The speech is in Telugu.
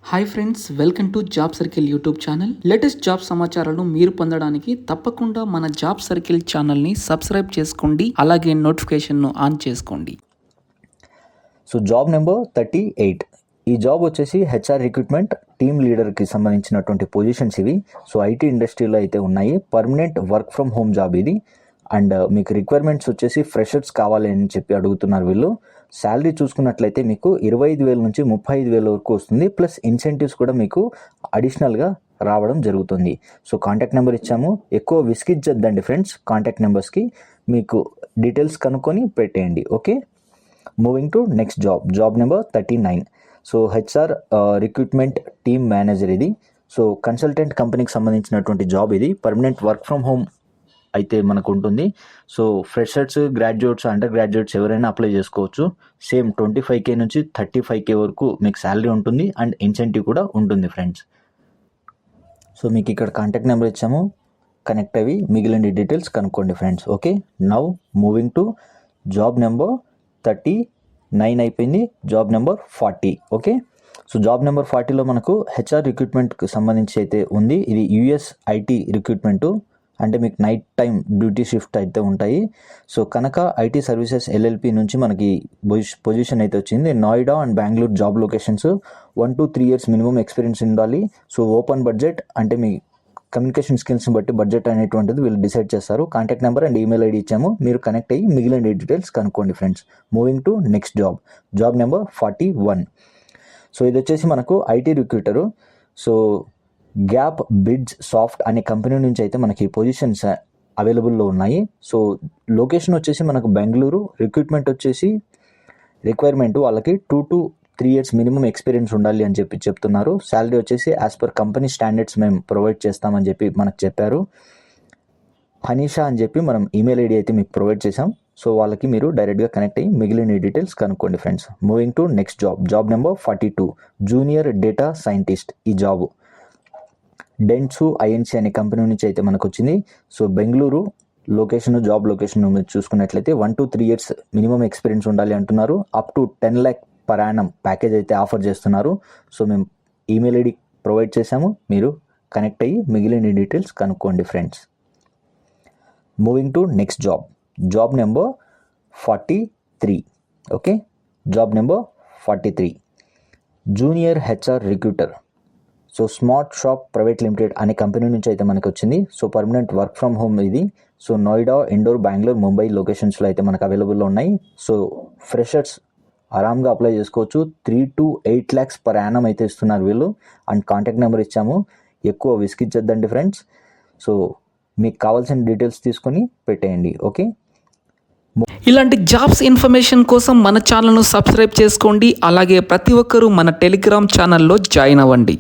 Hi friends, welcome to job circle YouTube channel. Latest job సమాచారాలను మీరు పొందడానికి తప్పకుండా మన జాబ్ సర్కిల్ ఛానల్ని సబ్స్క్రైబ్ చేసుకోండి, అలాగే నోటిఫికేషన్ను ఆన్ చేసుకోండి. So job number 38. ఈ జాబ్ వచ్చేసి హెచ్ఆర్ రిక్రూట్మెంట్ టీమ్ లీడర్కి సంబంధించినటువంటి పొజిషన్స్ ఇవి. సో ఐటీ ఇండస్ట్రీలో అయితే ఉన్నాయి. Permanent work from home job ఇది. అండ్ మీకు రిక్వైర్మెంట్స్ వచ్చేసి ఫ్రెషర్స్ కావాలి అని చెప్పి అడుగుతున్నారు వీళ్ళు. శాలరీ చూసుకున్నట్లయితే మీకు 25,000 నుంచి 35,000 వరకు వస్తుంది. ప్లస్ ఇన్సెంటివ్స్ కూడా మీకు అడిషనల్గా రావడం జరుగుతుంది. సో కాంటాక్ట్ నెంబర్ ఇచ్చాము. ఎక్కువ విసిగిచ్చద్దండి ఫ్రెండ్స్, కాంటాక్ట్ నెంబర్స్కి మీకు డీటెయిల్స్ కనుక్కొని పెట్టేయండి. Okay, moving to next job number 39. So HR recruitment team manager ఇది. సో కన్సల్టెంట్ కంపెనీకి సంబంధించినటువంటి జాబ్ ఇది. పర్మనెంట్ వర్క్ ఫ్రమ్ హోమ్ అయితే మనకు ఉంటుంది. So freshers, graduates, under graduates ఎవరైనా అప్లై చేసుకోవచ్చు. సేమ్ 25K నుంచి 35K వరకు మీకు శాలరీ ఉంటుంది అండ్ ఇన్సెంటివ్ కూడా ఉంటుంది ఫ్రెండ్స్. సో మీకు ఇక్కడ కాంటాక్ట్ నెంబర్ ఇచ్చాము, కనెక్ట్ అవి మిగిలిన డీటెయిల్స్ కనుక్కోండి friends. Okay, now moving to job number 39 అయిపోయింది. Job number 40. Okay, so job number 40లో మనకు హెచ్ఆర్ రిక్రూట్మెంట్కి సంబంధించి అయితే ఉంది. ఇది యుఎస్ ఐటీ రిక్రూట్మెంటు, అంటే మీకు నైట్ టైం డ్యూటీ షిఫ్ట్ అయితే ఉంటాయి. సో కనుక ఐటీ సర్వీసెస్ ఎల్ఎల్పి నుంచి మనకి పొజిషన్ అయితే వచ్చింది. Noida and Bengaluru job locations. 1 to 3 years minimum experience ఉండాలి. సో ఓపెన్ బడ్జెట్, అంటే మీ కమ్యూనికేషన్ స్కిల్స్ని బట్టి బడ్జెట్ అనేటువంటిది వీళ్ళు డిసైడ్ చేస్తారు. Contact number and email ID ఇచ్చాము, మీరు కనెక్ట్ అయ్యి మిగిలిన డీటెయిల్స్ కనుక్కోండి friends. Moving to next job number 41. So ఇది వచ్చేసి మనకు IT recruiter. So Gap Bids Soft అనే కంపెనీ నుంచి అయితే మనకి పొజిషన్స్ అవైలబుల్లో ఉన్నాయి. సో లొకేషన్ వచ్చేసి మనకు బెంగళూరు. రిక్రూట్మెంట్ వచ్చేసి రిక్వైర్మెంట్ వాళ్ళకి 2 to 3 years మినిమం ఎక్స్పీరియన్స్ ఉండాలి అని చెప్పి చెప్తున్నారు. శాలరీ వచ్చేసి యాజ్ పర్ కంపెనీ స్టాండర్డ్స్ మేము ప్రొవైడ్ చేస్తామని చెప్పి మనకు చెప్పారు. హనీషా అని చెప్పి మనం ఈమెయిల్ ఐడి అయితే మీకు ప్రొవైడ్ చేసాం. సో వాళ్ళకి మీరు డైరెక్ట్గా కనెక్ట్ అయ్యి మిగిలిన డీటెయిల్స్ కనుక్కోండి friends. Moving to next job number 42. Junior data scientist ఈ జాబ్ డెన్సు ఐఎన్సీ అనే కంపెనీ నుంచి అయితే మనకు వచ్చింది. సో బెంగళూరు జాబ్ లొకేషన్ మీరు చూసుకున్నట్లయితే 1 to 3 years మినిమం ఎక్స్పీరియన్స్ ఉండాలి అంటున్నారు. Up to 10 lakh per annum package అయితే ఆఫర్ చేస్తున్నారు. సో మేము ఈమెయిల్ ఐడి ప్రొవైడ్ చేసాము, మీరు కనెక్ట్ అయ్యి మిగిలిన డీటెయిల్స్ కనుక్కోండి friends. Moving to next job number 43. Okay, job number 43. Junior HR recruiter. So smart shop private limited అనే కంపెనీ నుంచి అయితే మనకు వచ్చింది. So permanent work from home ఇది. సో నోయిడా, ఇండోర్, బెంగళూరు, ముంబై లొకేషన్స్లో అయితే మనకు అవైలబుల్లో ఉన్నాయి. సో ఫ్రెషర్స్ ఆరామ్గా అప్లై చేసుకోవచ్చు. 3 to 8 lakhs per annum అయితే ఇస్తున్నారు వీళ్ళు. అండ్ కాంటాక్ట్ నెంబర్ ఇచ్చాము, ఎక్కువ విసిగిచ్చద్దండి ఫ్రెండ్స్. సో మీకు కావాల్సిన డీటెయిల్స్ తీసుకొని పెట్టేయండి. ఓకే, ఇలాంటి జాబ్స్ ఇన్ఫర్మేషన్ కోసం మన ఛానల్ను సబ్స్క్రైబ్ చేసుకోండి, అలాగే ప్రతి ఒక్కరూ మన టెలిగ్రామ్ ఛానల్లో జాయిన్ అవ్వండి.